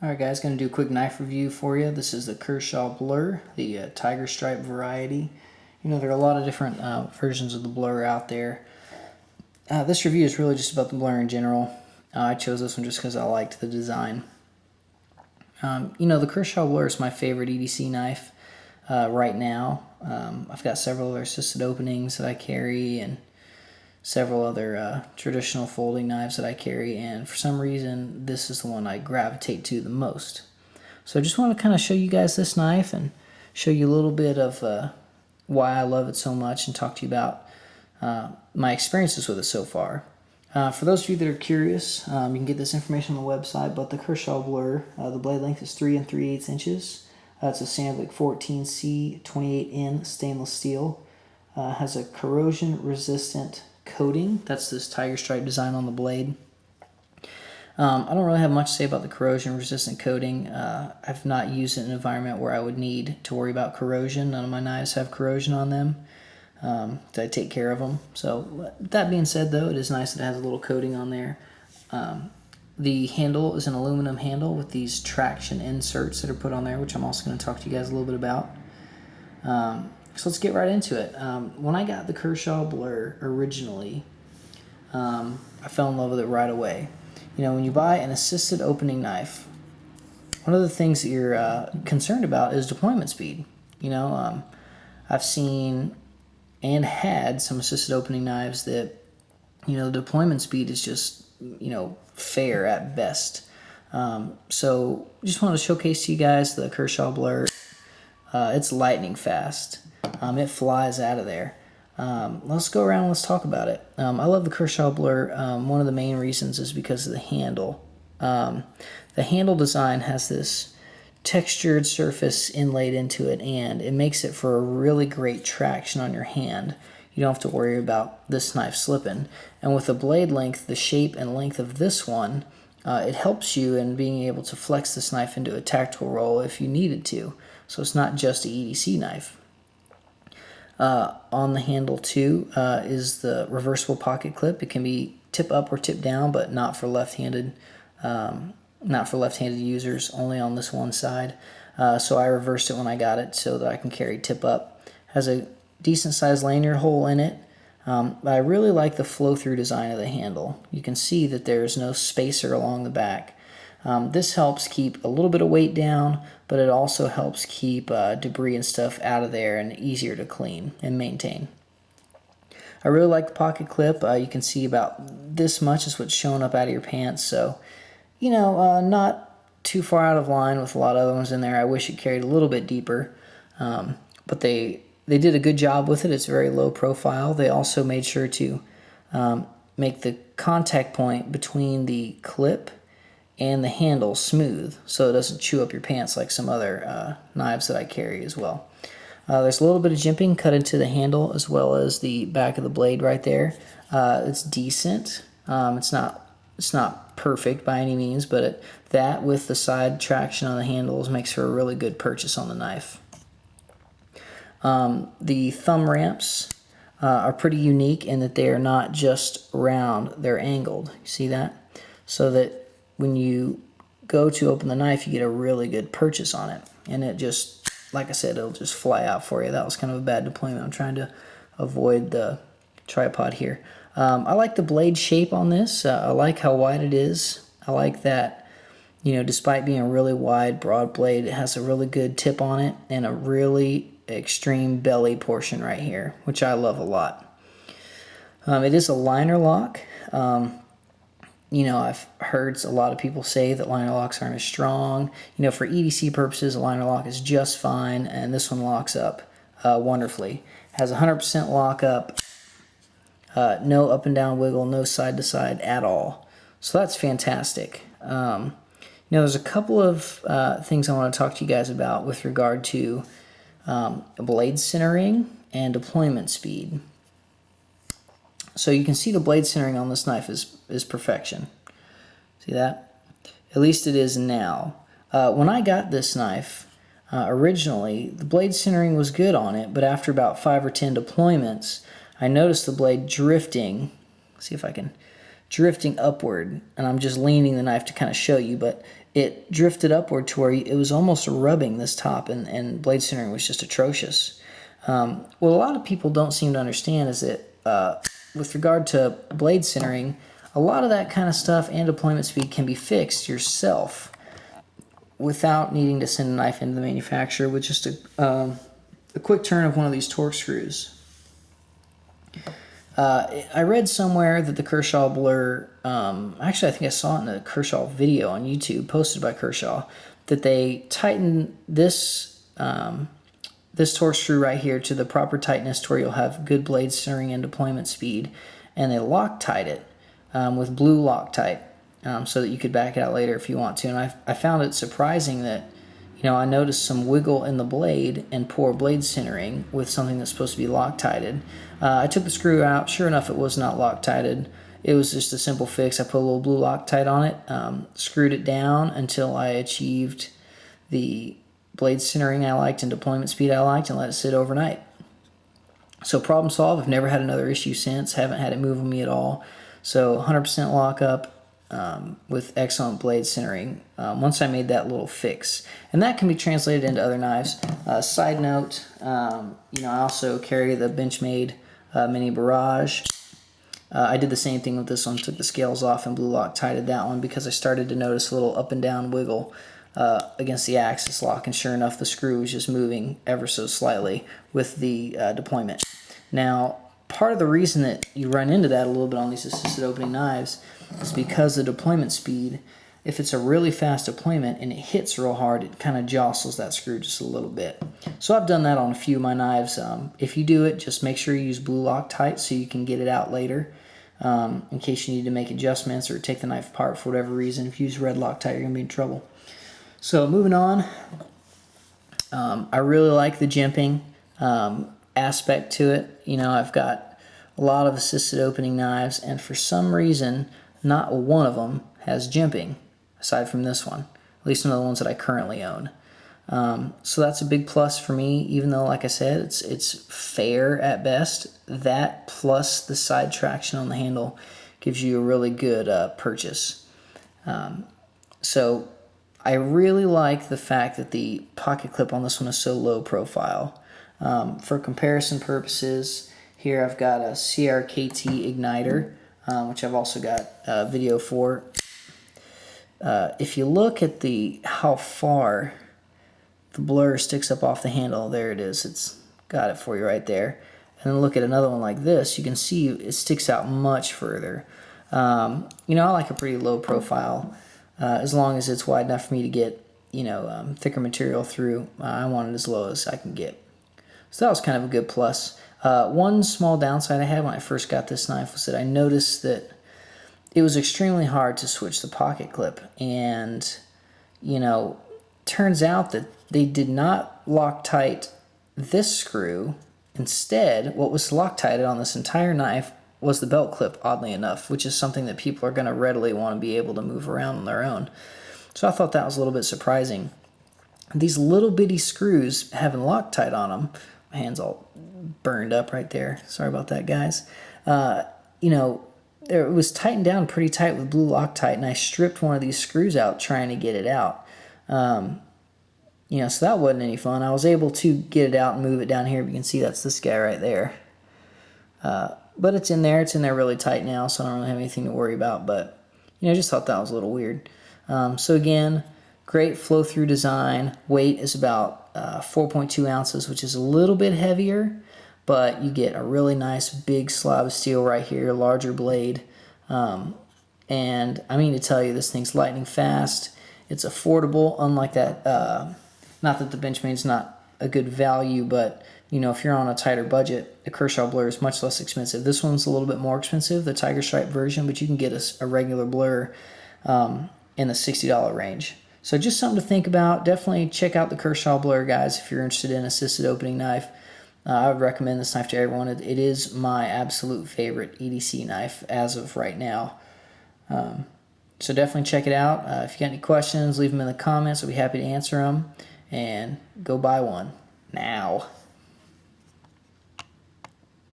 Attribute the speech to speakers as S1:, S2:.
S1: Alright guys, going to do a quick knife review for you. This is the Kershaw Blur, the tiger stripe variety. You know, there are a lot of different versions of the Blur out there. This review is really just about the Blur in general. I chose this one just because I liked the design. You know, the Kershaw Blur is my favorite EDC knife right now. I've got several other assisted openings that I carry and several other traditional folding knives that I carry, and for some reason this is the one I gravitate to the most. So I just want to kind of show you guys this knife and show you a little bit of why I love it so much and talk to you about my experiences with it so far. For those of you that are curious, you can get this information on the website, but the Kershaw Blur, the blade length is 3 3/8 inches. It's a Sandvik 14C 28N stainless steel. Has a corrosion resistant coating. That's this tiger stripe design on the blade. I don't really have much to say about the corrosion resistant coating. I've not used it in an environment where I would need to worry about corrosion. None of my knives have corrosion on them. I take care of them. So that being said, though, it is nice that it has a little coating on there. The handle is an aluminum handle with these traction inserts that are put on there, which I'm also going to talk to you guys a little bit about. So let's get right into it. When I got the Kershaw Blur originally, I fell in love with it right away. You know, when you buy an assisted opening knife, one of the things that you're concerned about is deployment speed. You know, I've seen and had some assisted opening knives that, you know, the deployment speed is just, you know, fair at best. So just wanted to showcase to you guys the Kershaw Blur. It's lightning fast. It flies out of there. Let's go around and let's talk about it. I love the Kershaw Blur. One of the main reasons is because of the handle. The handle design has this textured surface inlaid into it, and it makes it for a really great traction on your hand. You don't have to worry about this knife slipping. And with the blade length, the shape and length of this one, it helps you in being able to flex this knife into a tactical roll if you needed to. So it's not just an EDC knife. On the handle too is the reversible pocket clip. It can be tip up or tip down, but not for left-handed users, only on this one side. So I reversed it when I got it so that I can carry tip up. Has a decent sized lanyard hole in it. But I really like the flow-through design of the handle. You can see that there's no spacer along the back. This helps keep a little bit of weight down, but it also helps keep debris and stuff out of there and easier to clean and maintain. I really like the pocket clip. You can see about this much is what's showing up out of your pants, so, you know, not too far out of line with a lot of other ones in there. I wish it carried a little bit deeper, but they did a good job with it. It's very low profile. They also made sure to make the contact point between the clip and the handle smooth so it doesn't chew up your pants like some other knives that I carry as well. There's a little bit of jimping cut into the handle as well as the back of the blade right there. It's decent. It's not perfect by any means, but that with the side traction on the handles makes for a really good purchase on the knife. The thumb ramps are pretty unique in that they are not just round, they're angled. You see that? So that when you go to open the knife, you get a really good purchase on it. And it just, like I said, it'll just fly out for you. That was kind of a bad deployment. I'm trying to avoid the tripod here. I like the blade shape on this. I like how wide it is. I like that, you know, despite being a really wide, broad blade, it has a really good tip on it and a really extreme belly portion right here, which I love a lot. It is a liner lock. You know, I've heard a lot of people say that liner locks aren't as strong. You know, for EDC purposes, a liner lock is just fine, and this one locks up wonderfully. Has 100% lockup, no up and down wiggle, no side to side at all. So that's fantastic. You know, there's a couple of things I want to talk to you guys about with regard to blade centering and deployment speed. So you can see the blade centering on this knife is perfection. See that? At least it is now. When I got this knife, originally, the blade centering was good on it, but after about 5 or 10 deployments, I noticed the blade drifting. See if I can drifting upward, and I'm just leaning the knife to kind of show you, but it drifted upward to where it was almost rubbing this top, and blade centering was just atrocious. What a lot of people don't seem to understand is that with regard to blade centering, a lot of that kind of stuff and deployment speed can be fixed yourself without needing to send a knife into the manufacturer with just a quick turn of one of these torque screws. I read somewhere that the Kershaw Blur, actually I think I saw it in a Kershaw video on YouTube posted by Kershaw, that they tightened this torque screw right here to the proper tightness to where you'll have good blade centering and deployment speed, and they Loctite it with blue Loctite so that you could back it out later if you want to. And I found it surprising that, I noticed some wiggle in the blade and poor blade centering with something that's supposed to be Loctited. I took the screw out. Sure enough, it was not Loctited. It was just a simple fix. I put a little blue Loctite on it, screwed it down until I achieved the blade centering I liked and deployment speed I liked, and let it sit overnight. So problem solved. I've never had another issue since. Haven't had it move on me at all. So 100% lockup. With excellent blade centering once I made that little fix, and that can be translated into other knives. Side note, I also carry the Benchmade Mini Barrage. I did the same thing with this one, took the scales off and blue Loctited that one because I started to notice a little up and down wiggle against the axis lock, and sure enough the screw was just moving ever so slightly with the deployment. Now, part of the reason that you run into that a little bit on these assisted opening knives is because the deployment speed, if it's a really fast deployment and it hits real hard, it kind of jostles that screw just a little bit. So I've done that on a few of my knives. If you do it, just make sure you use blue Loctite so you can get it out later in case you need to make adjustments or take the knife apart for whatever reason. If you use red Loctite, you're going to be in trouble. So moving on, I really like the jimping aspect to it. I've got a lot of assisted opening knives, and for some reason, not one of them has jimping, aside from this one, at least none of the ones that I currently own. So that's a big plus for me, even though, like I said, it's fair at best. That plus the side traction on the handle gives you a really good purchase. So I really like the fact that the pocket clip on this one is so low profile. For comparison purposes, here I've got a CRKT igniter, which I've also got a video for. If you look at how far the blur sticks up off the handle, there it is. It's got it for you right there. And then look at another one like this. You can see it sticks out much further. I like a pretty low profile. As long as it's wide enough for me to get, thicker material through. I want it as low as I can get. So that was kind of a good plus. One small downside I had when I first got this knife was that I noticed that it was extremely hard to switch the pocket clip. And, turns out that they did not Loctite this screw. Instead, what was Loctited on this entire knife was the belt clip, oddly enough, which is something that people are going to readily want to be able to move around on their own. So I thought that was a little bit surprising. These little bitty screws having Loctite on them, my hand's all burned up right there. Sorry about that, guys. It was tightened down pretty tight with blue Loctite, and I stripped one of these screws out trying to get it out. So that wasn't any fun. I was able to get it out and move it down here. You can see that's this guy right there. But it's in there. It's in there really tight now, so I don't really have anything to worry about. But, I just thought that was a little weird. So again, great flow-through design. Weight is about 4.2 ounces, which is a little bit heavier, but you get a really nice big slab of steel right here, larger blade. And I mean to tell you, this thing's lightning fast. It's affordable, unlike that. Not that the Benchmade's not a good value, but if you're on a tighter budget, the Kershaw Blur is much less expensive. This one's a little bit more expensive, the Tiger Stripe version, but you can get a regular Blur in the $60 range. So just something to think about. Definitely check out the Kershaw Blur, guys, if you're interested in assisted opening knife. I would recommend this knife to everyone. It is my absolute favorite EDC knife as of right now. So definitely check it out. If you got any questions, leave them in the comments. I'll be happy to answer them. And go buy one now.